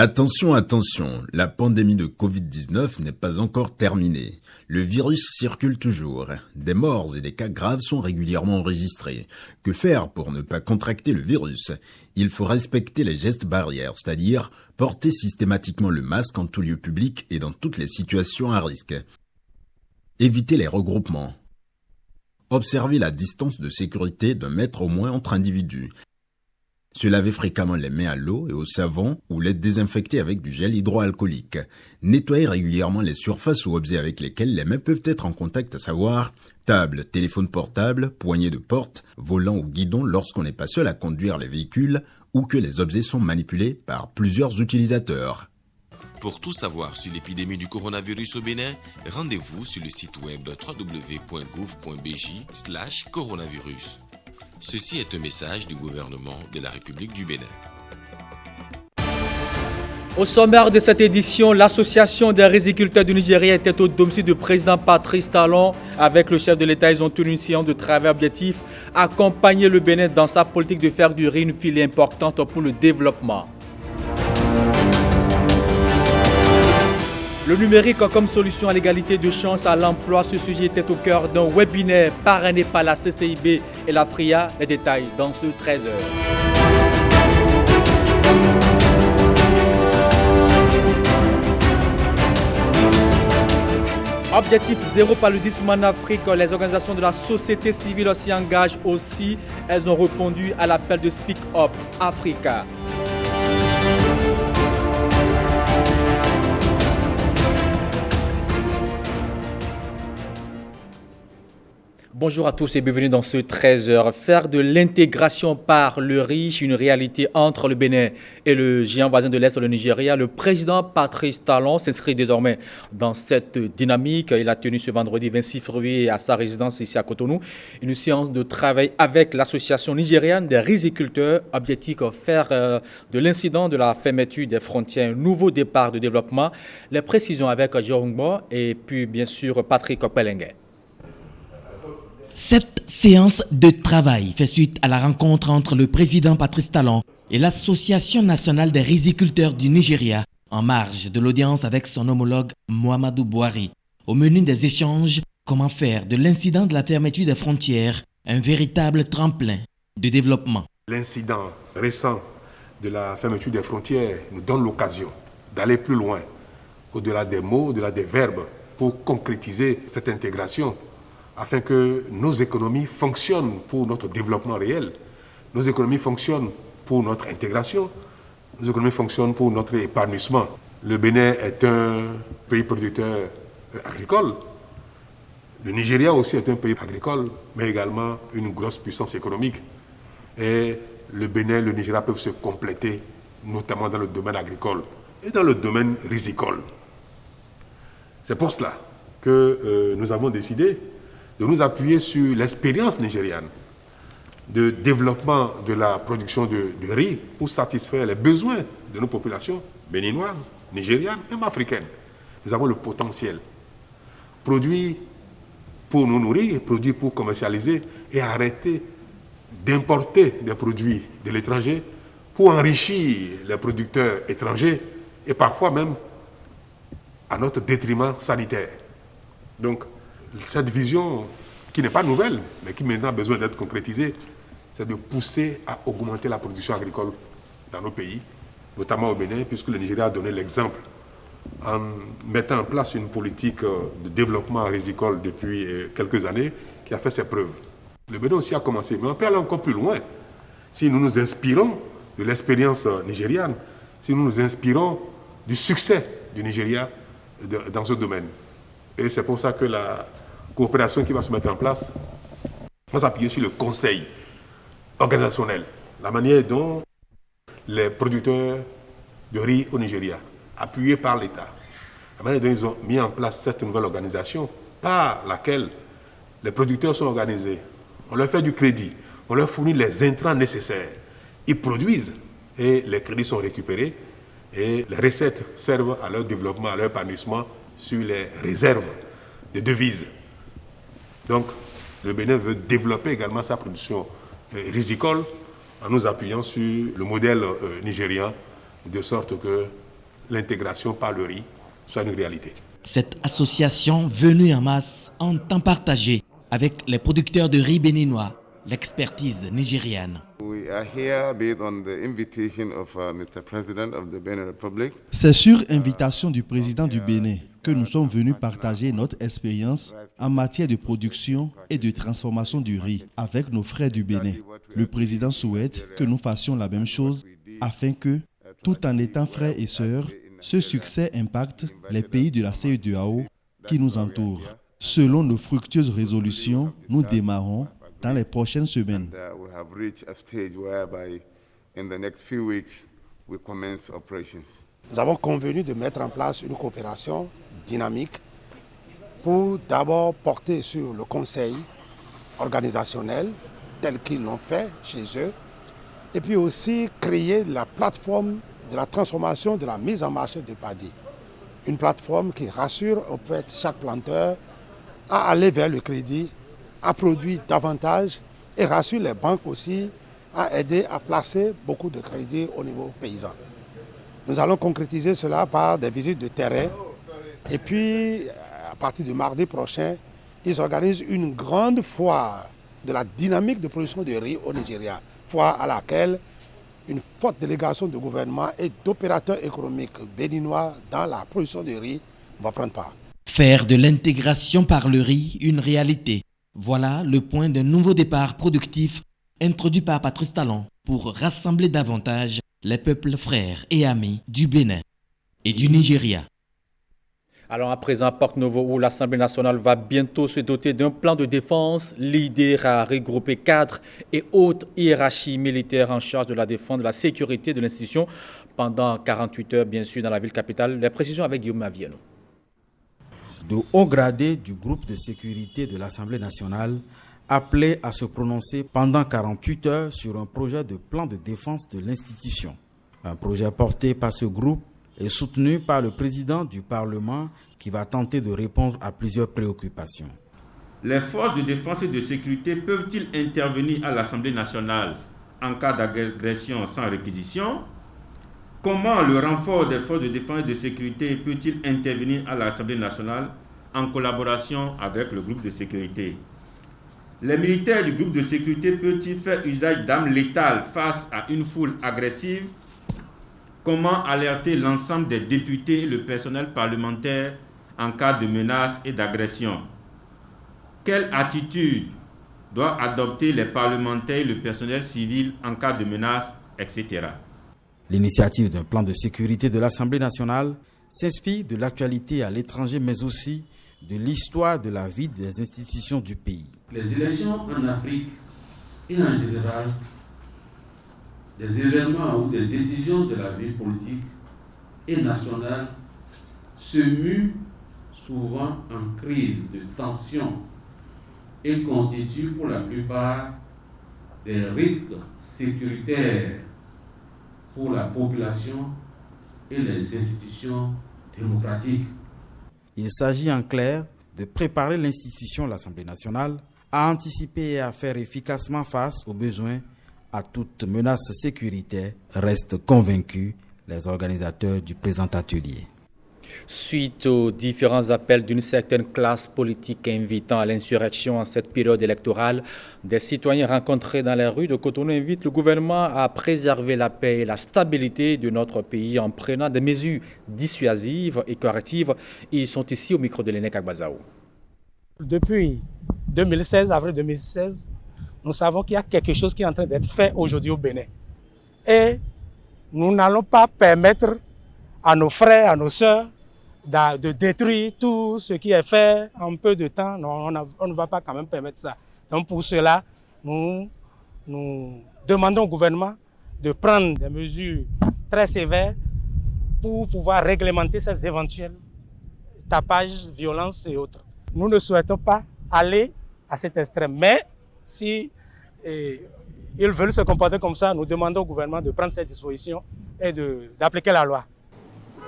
Attention, attention, la pandémie de Covid-19 n'est pas encore terminée. Le virus circule toujours. Des morts et des cas graves sont régulièrement enregistrés. Que faire pour ne pas contracter le virus? Il faut respecter les gestes barrières, c'est-à-dire porter systématiquement le masque en tout lieu public et dans toutes les situations à risque. Éviter les regroupements. Observer la distance de sécurité d'1 mètre au moins entre individus. Se laver fréquemment les mains à l'eau et au savon ou les désinfecter avec du gel hydroalcoolique. Nettoyer régulièrement les surfaces ou objets avec lesquels les mains peuvent être en contact, à savoir table, téléphone portable, poignée de porte, volant ou guidon lorsqu'on n'est pas seul à conduire les véhicules ou que les objets sont manipulés par plusieurs utilisateurs. Pour tout savoir sur l'épidémie du coronavirus au Bénin, rendez-vous sur le site web www.gouv.bj/coronavirus. Ceci est un message du gouvernement de la République du Bénin. Au sommaire de cette édition, l'association des riziculteurs du Nigeria était au domicile du président Patrice Talon. Avec le chef de l'État, ils ont tenu une séance de travail objectif, accompagner le Bénin dans sa politique de faire du riz une filière importante pour le développement. Le numérique comme solution à l'égalité de chance à l'emploi, ce sujet était au cœur d'un webinaire parrainé par la CCIB et la FRIA. Les détails dans ce 13h. Objectif zéro paludisme en Afrique, les organisations de la société civile s'y engagent aussi. Elles ont répondu à l'appel de Speak Up Africa. Bonjour à tous et bienvenue dans ce 13h. Faire de l'intégration par le riz une réalité entre le Bénin et le géant voisin de l'Est, le Nigeria. Le président Patrice Talon s'inscrit désormais dans cette dynamique. Il a tenu ce vendredi 26 février à sa résidence ici à Cotonou une séance de travail avec l'association nigériane des riziculteurs. Objectif faire de l'incident de la fermeture des frontières un nouveau départ de développement. Les précisions avec Jérôme Bo et puis bien sûr Patrick Pelenghe. Cette séance de travail fait suite à la rencontre entre le président Patrice Talon et l'Association nationale des riziculteurs du Nigeria en marge de l'audience avec son homologue Muhammadu Buhari. Au menu des échanges, comment faire de l'incident de la fermeture des frontières un véritable tremplin de développement. L'incident récent de la fermeture des frontières nous donne l'occasion d'aller plus loin, au-delà des mots, au-delà des verbes, pour concrétiser cette intégration, afin que nos économies fonctionnent pour notre développement réel, nos économies fonctionnent pour notre intégration, nos économies fonctionnent pour notre épanouissement. Le Bénin est un pays producteur agricole. Le Nigeria aussi est un pays agricole, mais également une grosse puissance économique. Et le Bénin et le Nigeria peuvent se compléter, notamment dans le domaine agricole et dans le domaine rizicole. C'est pour cela que nous avons décidé de nous appuyer sur l'expérience nigériane de développement de la production de riz pour satisfaire les besoins de nos populations béninoises, nigérianes et même africaines. Nous avons le potentiel. Produire pour nous nourrir, produire pour commercialiser et arrêter d'importer des produits de l'étranger pour enrichir les producteurs étrangers et parfois même à notre détriment sanitaire. Donc, cette vision qui n'est pas nouvelle, mais qui maintenant a besoin d'être concrétisée, c'est de pousser à augmenter la production agricole dans nos pays, notamment au Bénin, puisque le Nigeria a donné l'exemple en mettant en place une politique de développement rizicole depuis quelques années qui a fait ses preuves. Le Bénin aussi a commencé, mais on peut aller encore plus loin si nous nous inspirons de l'expérience nigériane, si nous nous inspirons du succès du Nigeria dans ce domaine. Et c'est pour ça que la coopération qui va se mettre en place va s'appuyer sur le conseil organisationnel, la manière dont les producteurs de riz au Nigeria, appuyés par l'État, la manière dont ils ont mis en place cette nouvelle organisation par laquelle les producteurs sont organisés. On leur fait du crédit, on leur fournit les intrants nécessaires. Ils produisent et les crédits sont récupérés et les recettes servent à leur développement, à leur épanouissement sur les réserves de devises. Donc, le Bénin veut développer également sa production rizicole en nous appuyant sur le modèle nigérian, de sorte que l'intégration par le riz soit une réalité. Cette association venue en masse entend partager avec les producteurs de riz béninois l'expertise nigériane. C'est sur invitation du président du Bénin que nous sommes venus partager notre expérience en matière de production et de transformation du riz avec nos frères du Bénin. Le président souhaite que nous fassions la même chose afin que, tout en étant frères et sœurs, ce succès impacte les pays de la CEDEAO qui nous entourent. Selon nos fructueuses résolutions, nous démarrons dans les prochaines semaines. Nous avons convenu de mettre en place une coopération dynamique pour d'abord porter sur le conseil organisationnel tel qu'ils l'ont fait chez eux et puis aussi créer la plateforme de la transformation, de la mise en marché de paddy. Une plateforme qui rassure en fait chaque planteur à aller vers le crédit, à produire davantage et rassure les banques aussi à aider à placer beaucoup de crédits au niveau paysan. Nous allons concrétiser cela par des visites de terrain et puis à partir du mardi prochain, ils organisent une grande foire de la dynamique de production de riz au Nigeria, foire à laquelle une forte délégation de gouvernement et d'opérateurs économiques béninois dans la production de riz va prendre part. Faire de l'intégration par le riz une réalité. Voilà le point d'un nouveau départ productif introduit par Patrice Talon pour rassembler davantage les peuples frères et amis du Bénin et du Nigeria. Alors à présent, à Porte-Novo, où l'Assemblée nationale va bientôt se doter d'un plan de défense, l'idée à regrouper cadres et hautes hiérarchies militaires en charge de la défense, de la sécurité de l'institution pendant 48 heures, bien sûr, dans la ville capitale. Les précisions avec Guillaume Maviano. De hauts gradés du groupe de sécurité de l'Assemblée nationale appelés à se prononcer pendant 48 heures sur un projet de plan de défense de l'institution. Un projet porté par ce groupe est soutenu par le président du Parlement qui va tenter de répondre à plusieurs préoccupations. Les forces de défense et de sécurité peuvent-ils intervenir à l'Assemblée nationale en cas d'agression sans réquisition? Comment le renfort des forces de défense et de sécurité peut-il intervenir à l'Assemblée nationale en collaboration avec le groupe de sécurité? Les militaires du groupe de sécurité peuvent-ils faire usage d'armes létales face à une foule agressive? Comment alerter l'ensemble des députés et le personnel parlementaire en cas de menaces et d'agression? Quelle attitude doivent adopter les parlementaires et le personnel civil en cas de menaces, etc. L'initiative d'un plan de sécurité de l'Assemblée nationale s'inspire de l'actualité à l'étranger, mais aussi de l'histoire de la vie des institutions du pays. Les élections en Afrique et en général, des événements ou des décisions de la vie politique et nationale se muent souvent en crise de tension et constituent pour la plupart des risques sécuritaires pour la population et les institutions démocratiques. Il s'agit en clair de préparer l'institution, l'Assemblée nationale, à anticiper et à faire efficacement face aux besoins à toute menace sécuritaire, restent convaincus les organisateurs du présent atelier. Suite aux différents appels d'une certaine classe politique invitant à l'insurrection en cette période électorale, des citoyens rencontrés dans les rues de Cotonou invitent le gouvernement à préserver la paix et la stabilité de notre pays en prenant des mesures dissuasives et correctives. Ils sont ici au micro de Lénèque Agbazaou. Depuis 2016, avril 2016, nous savons qu'il y a quelque chose qui est en train d'être fait aujourd'hui au Bénin. Et nous n'allons pas permettre à nos frères, à nos sœurs, de détruire tout ce qui est fait en peu de temps. Non, on ne va pas quand même permettre ça. Donc pour cela, nous demandons au gouvernement de prendre des mesures très sévères pour pouvoir réglementer ces éventuels tapages, violences et autres. Nous ne souhaitons pas aller à cet extrême, mais si ils veulent se comporter comme ça, nous demandons au gouvernement de prendre ces dispositions et d'appliquer la loi.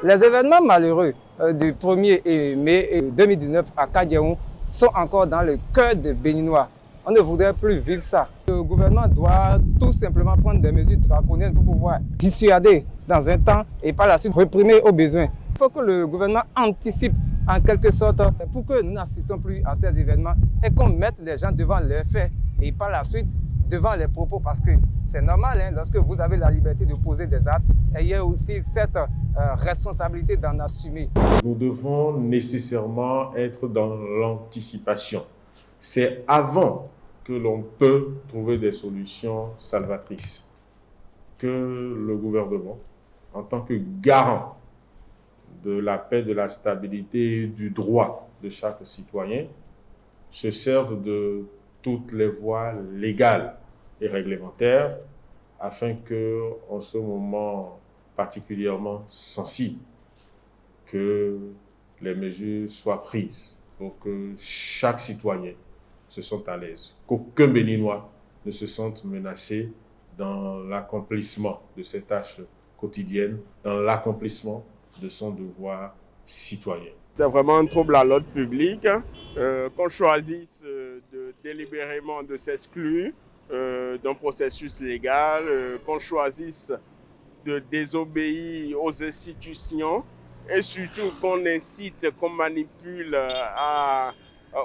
Les événements malheureux du 1er mai 2019 à Kadiaou sont encore dans le cœur des Béninois. On ne voudrait plus vivre ça. Le gouvernement doit tout simplement prendre des mesures draconiennes pour pouvoir dissuader dans un temps et par la suite réprimer aux besoins. Il faut que le gouvernement anticipe en quelque sorte pour que nous n'assistons plus à ces événements et qu'on mette les gens devant leurs faits et par la suite devant les propos, parce que c'est normal, lorsque vous avez la liberté de poser des actes, ayez aussi cette responsabilité d'en assumer. Nous devons nécessairement être dans l'anticipation. C'est avant que l'on peut trouver des solutions salvatrices que le gouvernement, en tant que garant de la paix, de la stabilité et du droit de chaque citoyen, se serve de toutes les voies légales et réglementaires afin que, en ce moment particulièrement sensible, que les mesures soient prises pour que chaque citoyen se sente à l'aise, qu'aucun Béninois ne se sente menacé dans l'accomplissement de ses tâches quotidiennes, dans l'accomplissement de son devoir citoyen. C'est vraiment un trouble à l'ordre public, qu'on choisisse délibérément de s'exclure d'un processus légal, qu'on choisisse de désobéir aux institutions et surtout qu'on incite, qu'on manipule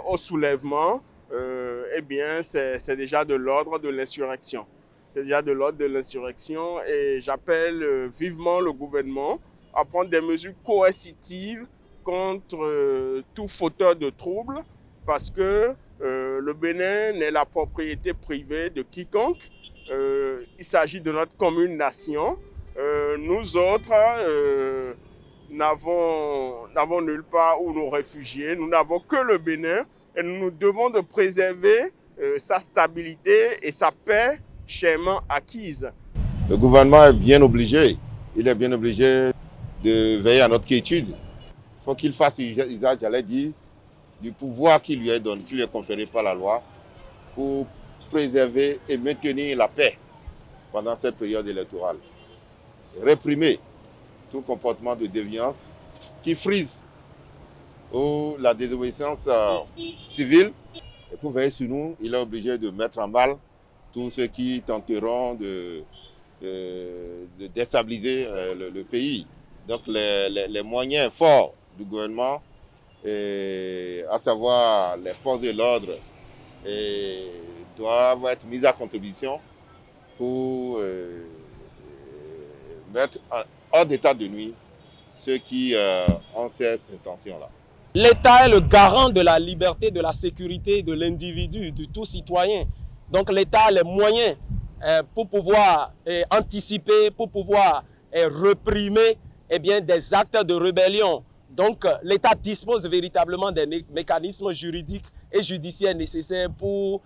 au soulèvement, eh bien c'est déjà de l'ordre de l'insurrection. C'est déjà de l'ordre de l'insurrection et j'appelle vivement le gouvernement à prendre des mesures coercitives contre tout fauteur de troubles parce que le Bénin n'est la propriété privée de quiconque. Il s'agit de notre commune nation. Nous autres n'avons nulle part où nous réfugier. Nous n'avons que le Bénin et nous devons de préserver sa stabilité et sa paix chèrement acquise. Le gouvernement est bien obligé. Il est bien obligé de veiller à notre quiétude. Il faut qu'il fasse usage, j'allais dire, du pouvoir qui lui est donné, qui lui est conféré par la loi, pour préserver et maintenir la paix pendant cette période électorale. Réprimer tout comportement de déviance qui frise ou la désobéissance civile. Et pour veiller sur nous, il est obligé de mettre en balle tous ceux qui tenteront de déstabiliser le pays. Donc les moyens forts du gouvernement, à savoir les forces de l'ordre, doivent être mis à contribution pour mettre hors d'état de nuit ceux qui ont ces intentions-là. L'État est le garant de la liberté, de la sécurité de l'individu, de tout citoyen. Donc l'État a les moyens pour pouvoir anticiper, pour pouvoir réprimer des actes de rébellion. Donc l'État dispose véritablement des mécanismes juridiques et judiciaires nécessaires pour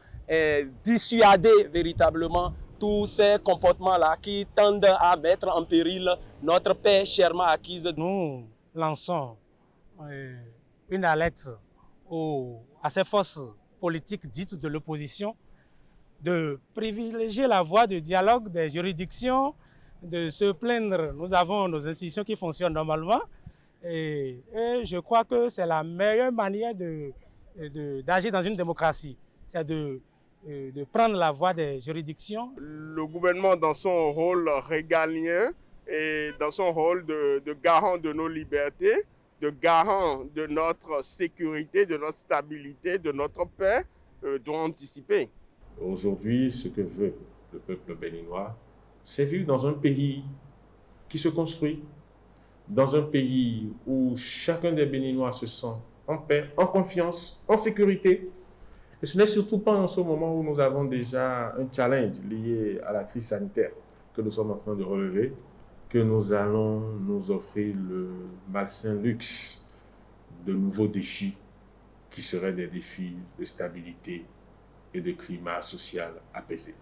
dissuader véritablement tous ces comportements-là qui tendent à mettre en péril notre paix chèrement acquise. Nous lançons une alerte à ces forces politiques dites de l'opposition de privilégier la voie de dialogue des juridictions, de se plaindre. Nous avons nos institutions qui fonctionnent normalement et je crois que c'est la meilleure manière d'agir dans une démocratie. C'est de prendre la voie des juridictions. Le gouvernement, dans son rôle régalien et dans son rôle de garant de nos libertés, de garant de notre sécurité, de notre stabilité, de notre paix, doit anticiper. Aujourd'hui, ce que veut le peuple béninois, c'est vivre dans un pays qui se construit, dans un pays où chacun des Béninois se sent en paix, en confiance, en sécurité. Et ce n'est surtout pas en ce moment où nous avons déjà un challenge lié à la crise sanitaire que nous sommes en train de relever, que nous allons nous offrir le malsain luxe de nouveaux défis qui seraient des défis de stabilité et de climat social apaisé.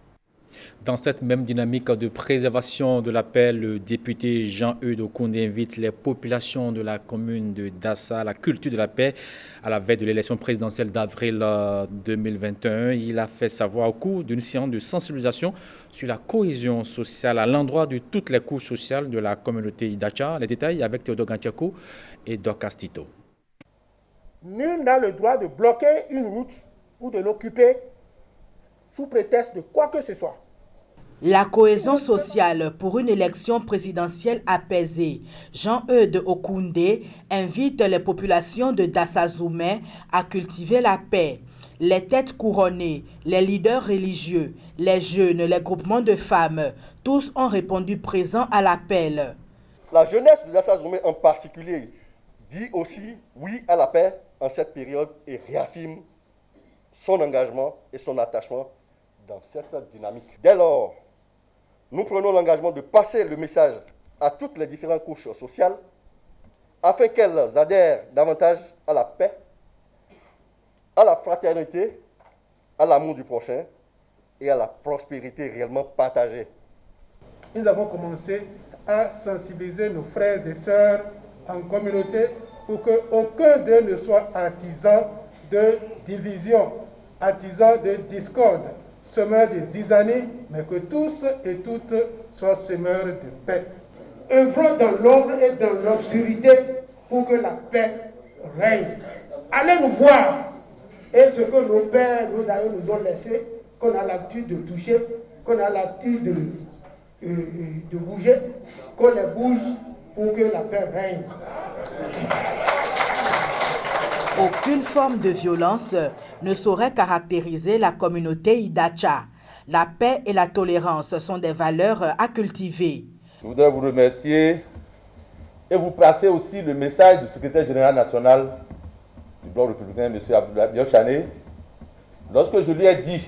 Dans cette même dynamique de préservation de la paix, le député Jean-Eudes Okoundé invite les populations de la commune de Dassa à la culture de la paix à la veille de l'élection présidentielle d'avril 2021. Il a fait savoir au cours d'une séance de sensibilisation sur la cohésion sociale à l'endroit de toutes les couches sociales de la communauté Idacha. Les détails avec Théodore Gantiako et Doc Castito. Nul n'a le droit de bloquer une route ou de l'occuper sous prétexte de quoi que ce soit. La cohésion sociale pour une élection présidentielle apaisée. Jean-Eudes Okoundé invite les populations de Dassazoumé à cultiver la paix. Les têtes couronnées, les leaders religieux, les jeunes, les groupements de femmes, tous ont répondu présents à l'appel. La jeunesse de Dassazoumé en particulier dit aussi oui à la paix en cette période et réaffirme son engagement et son attachement dans cette dynamique. Dès lors, nous prenons l'engagement de passer le message à toutes les différentes couches sociales afin qu'elles adhèrent davantage à la paix, à la fraternité, à l'amour du prochain et à la prospérité réellement partagée. Nous avons commencé à sensibiliser nos frères et sœurs en communauté pour qu'aucun d'eux ne soit artisan de division, artisan de discorde, semeur de zizanie, mais que tous et toutes soient semeurs de paix. Œuvrons dans l'ombre et dans l'obscurité pour que la paix règne. Allez nous voir. Et ce que nos pères, nos aïeux nous ont laissé, qu'on a l'habitude de toucher, qu'on a l'habitude de bouger, qu'on les bouge pour que la paix règne. Aucune forme de violence ne saurait caractériser la communauté Idacha. La paix et la tolérance sont des valeurs à cultiver. Je voudrais vous remercier et vous passer aussi le message du secrétaire général national du Bloc républicain, M. Abdoulaye Biochane. Lorsque je lui ai dit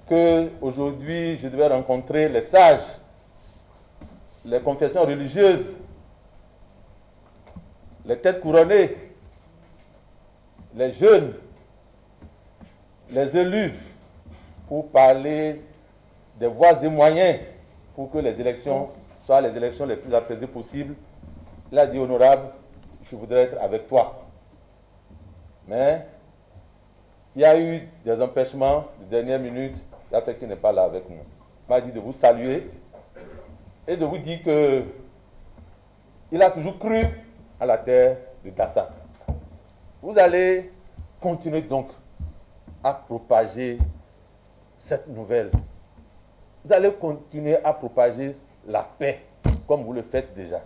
qu'aujourd'hui je devais rencontrer les sages, les confessions religieuses, les têtes couronnées, les jeunes, les élus, pour parler des voies et moyens pour que les élections soient les élections les plus apaisées possibles. Il a dit, honorable, je voudrais être avec toi. Mais il y a eu des empêchements de dernière minute, il a fait qu'il n'est pas là avec nous. Il m'a dit de vous saluer et de vous dire qu'il a toujours cru à la terre de Dassa. Vous allez continuer donc à propager cette nouvelle. Vous allez continuer à propager la paix, comme vous le faites déjà.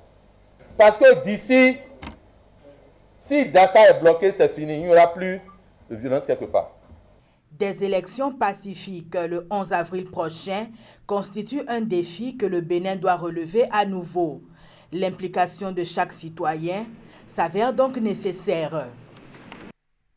Parce que d'ici, si Dassa est bloqué, c'est fini. Il n'y aura plus de violence quelque part. Des élections pacifiques le 11 avril prochain constituent un défi que le Bénin doit relever à nouveau. L'implication de chaque citoyen s'avère donc nécessaire.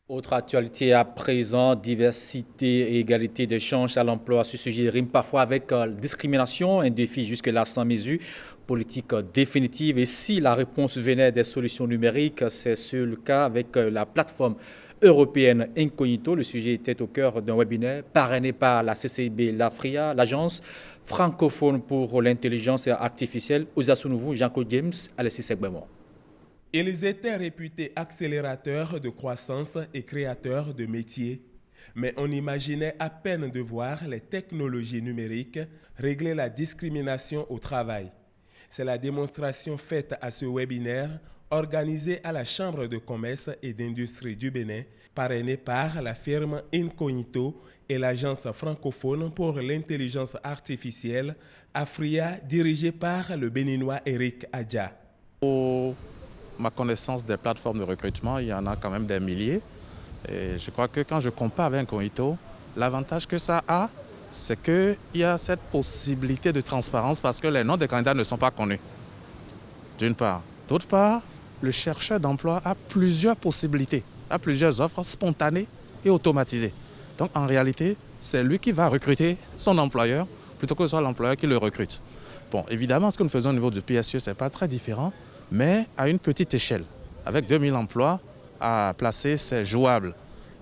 Autre actualité à présent, diversité et égalité des chances à l'emploi. Ce sujet rime parfois avec discrimination, un défi jusque-là sans mesure, politique définitive. Et si la réponse venait des solutions numériques, c'est le cas avec la plateforme européenne Incognito. Le sujet était au cœur d'un webinaire parrainé par la CCIB l'Afria, l'agence francophone pour l'intelligence artificielle. Ousasounouvou, Jean-Claude James, Alexis Segbemon. Ils étaient réputés accélérateurs de croissance et créateurs de métiers, mais on imaginait à peine de voir les technologies numériques régler la discrimination au travail. C'est la démonstration faite à ce webinaire organisé à la Chambre de commerce et d'industrie du Bénin, parrainé par la firme Incognito et l'agence francophone pour l'intelligence artificielle, Afria, dirigée par le Béninois Eric Adja. Ma connaissance des plateformes de recrutement, il y en a quand même des milliers. Et je crois que quand je compare avec Incognito, l'avantage que ça a, c'est qu'il y a cette possibilité de transparence parce que les noms des candidats ne sont pas connus, d'une part. D'autre part, le chercheur d'emploi a plusieurs possibilités, a plusieurs offres spontanées et automatisées. Donc en réalité, c'est lui qui va recruter son employeur plutôt que ce soit l'employeur qui le recrute. Bon, évidemment, ce que nous faisons au niveau du PSE, ce n'est pas très différent, mais à une petite échelle. Avec 2000 emplois à placer, c'est jouable.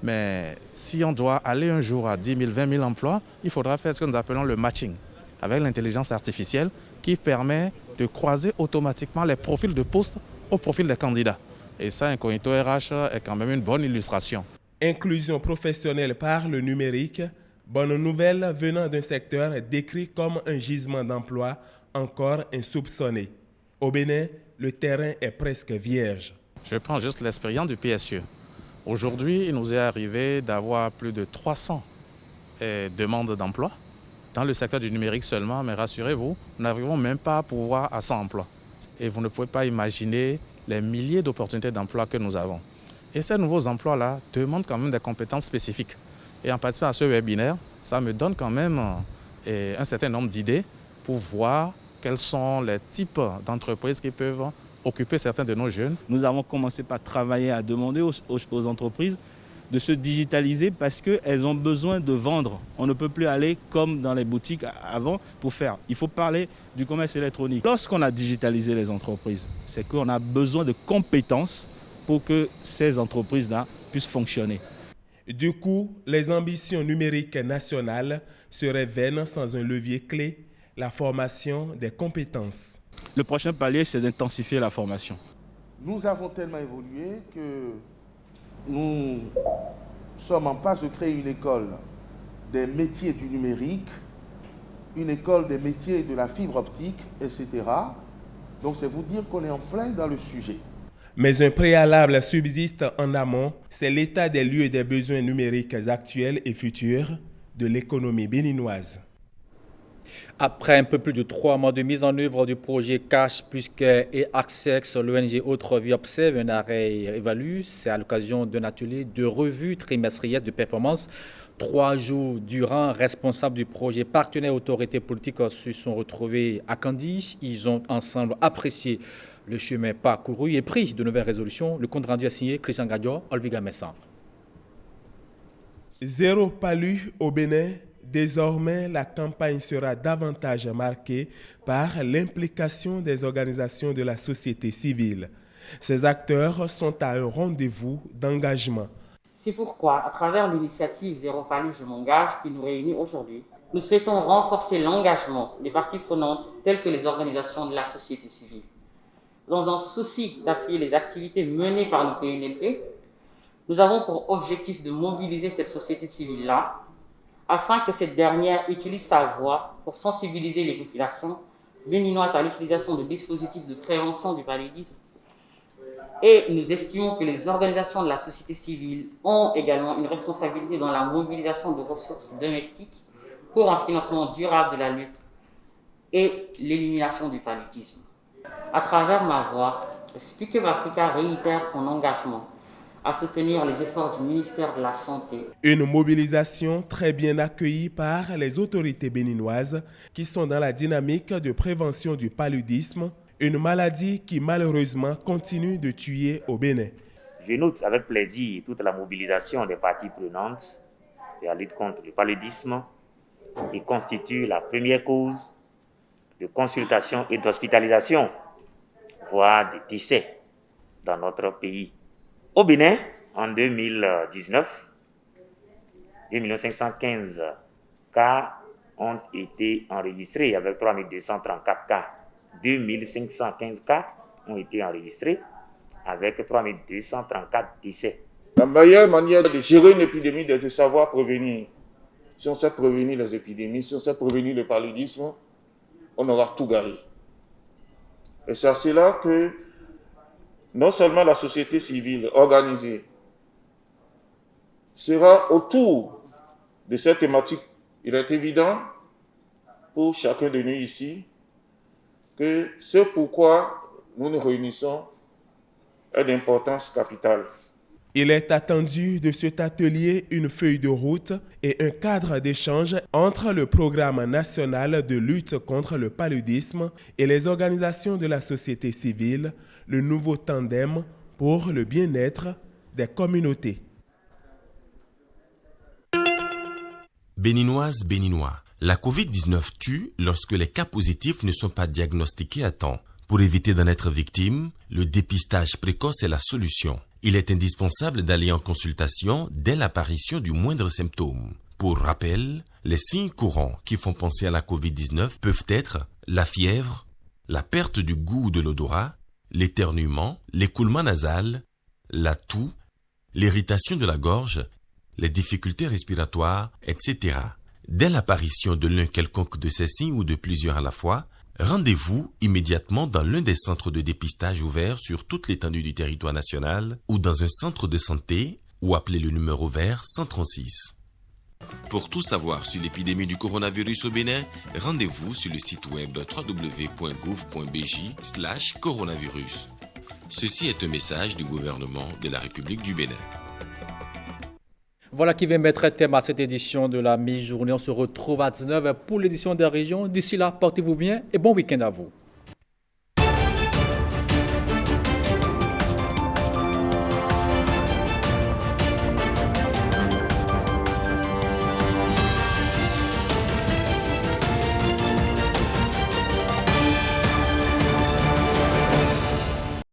Mais si on doit aller un jour à 10 000, 20 000 emplois, il faudra faire ce que nous appelons le matching avec l'intelligence artificielle qui permet de croiser automatiquement les profils de postes au profil des candidats. Et ça, Incognito RH est quand même une bonne illustration. Inclusion professionnelle par le numérique, bonne nouvelle venant d'un secteur décrit comme un gisement d'emploi encore insoupçonné. Au Bénin, le terrain est presque vierge. Je prends juste l'expérience du PSE. Aujourd'hui, il nous est arrivé d'avoir plus de 300 demande d'emploi. Dans le secteur du numérique seulement, mais rassurez-vous, nous n'arrivons même pas à pourvoir à 100 emplois. Et vous ne pouvez pas imaginer les milliers d'opportunités d'emploi que nous avons. Et ces nouveaux emplois-là demandent quand même des compétences spécifiques. Et en participant à ce webinaire, ça me donne quand même un certain nombre d'idées pour voir quels sont les types d'entreprises qui peuvent occuper certains de nos jeunes. Nous avons commencé par travailler à demander aux entreprises de se digitaliser parce qu'elles ont besoin de vendre. On ne peut plus aller comme dans les boutiques avant pour faire. Il faut parler du commerce électronique. Lorsqu'on a digitalisé les entreprises, c'est qu'on a besoin de compétences pour que ces entreprises-là puissent fonctionner. Du coup, les ambitions numériques nationales seraient vaines sans un levier clé, la formation des compétences. Le prochain palier, c'est d'intensifier la formation. Nous avons tellement évolué que nous sommes en passe de créer une école des métiers du numérique, une école des métiers de la fibre optique, etc. Donc c'est vous dire qu'on est en plein dans le sujet. Mais un préalable subsiste en amont, c'est l'état des lieux et des besoins numériques actuels et futurs de l'économie béninoise. Après un peu plus de 3 mois de mise en œuvre du projet Cash plus que et Access, l'ONG Autre Vie observe un arrêt et évalue. C'est à l'occasion d'un atelier de revue trimestrielle de performance. 3 jours durant, responsables du projet partenaires autorités politiques se sont retrouvés à Candy. Ils ont ensemble apprécié le chemin parcouru et pris de nouvelles résolutions. Le compte rendu est signé Christian Gadio, Olviga Messan. Zéro palu au Bénin. Désormais, la campagne sera davantage marquée par l'implication des organisations de la société civile. Ces acteurs sont à un rendez-vous d'engagement. C'est pourquoi, à travers l'initiative Zéro palu, je m'engage qui nous réunit aujourd'hui, nous souhaitons renforcer l'engagement des parties prenantes telles que les organisations de la société civile. Dans un souci d'appuyer les activités menées par nos PNLP, nous avons pour objectif de mobiliser cette société civile-là afin que cette dernière utilise sa voix pour sensibiliser les populations béninoises à l'utilisation de dispositifs de prévention du paludisme. Et nous estimons que les organisations de la société civile ont également une responsabilité dans la mobilisation de ressources domestiques pour un financement durable de la lutte et l'élimination du paludisme. À travers ma voix, Speak Up Africa réitère son engagement à soutenir les efforts du ministère de la Santé. Une mobilisation très bien accueillie par les autorités béninoises qui sont dans la dynamique de prévention du paludisme, une maladie qui malheureusement continue de tuer au Bénin. Je note avec plaisir toute la mobilisation des parties prenantes de la lutte contre le paludisme qui constitue la première cause de consultation et d'hospitalisation, voire de décès dans notre pays. Au Bénin, en 2019, 2515 cas ont été enregistrés avec 3234 cas. 2515 cas ont été enregistrés avec 3234 décès. La meilleure manière de gérer une épidémie, c'est de savoir prévenir. Si on sait prévenir les épidémies, si on sait prévenir le paludisme, on aura tout gagné. Et c'est à cela que non seulement la société civile organisée sera autour de cette thématique. Il est évident pour chacun de nous ici que ce pourquoi nous nous réunissons est d'importance capitale. Il est attendu de cet atelier une feuille de route et un cadre d'échange entre le Programme national de lutte contre le paludisme et les organisations de la société civile, le nouveau tandem pour le bien-être des communautés. Béninoises, Béninois, la COVID-19 tue lorsque les cas positifs ne sont pas diagnostiqués à temps. Pour éviter d'en être victime, le dépistage précoce est la solution. Il est indispensable d'aller en consultation dès l'apparition du moindre symptôme. Pour rappel, les signes courants qui font penser à la COVID-19 peuvent être la fièvre, la perte du goût ou de l'odorat, l'éternuement, l'écoulement nasal, la toux, l'irritation de la gorge, les difficultés respiratoires, etc. Dès l'apparition de l'un quelconque de ces signes ou de plusieurs à la fois, rendez-vous immédiatement dans l'un des centres de dépistage ouverts sur toute l'étendue du territoire national ou dans un centre de santé ou appelez le numéro vert 136. Pour tout savoir sur l'épidémie du coronavirus au Bénin, rendez-vous sur le site web www.gouv.bj/coronavirus. Ceci est un message du gouvernement de la République du Bénin. Voilà qui vient mettre thème à cette édition de la mi-journée. On se retrouve à 19h pour l'édition des régions. D'ici là, portez-vous bien et bon week-end à vous.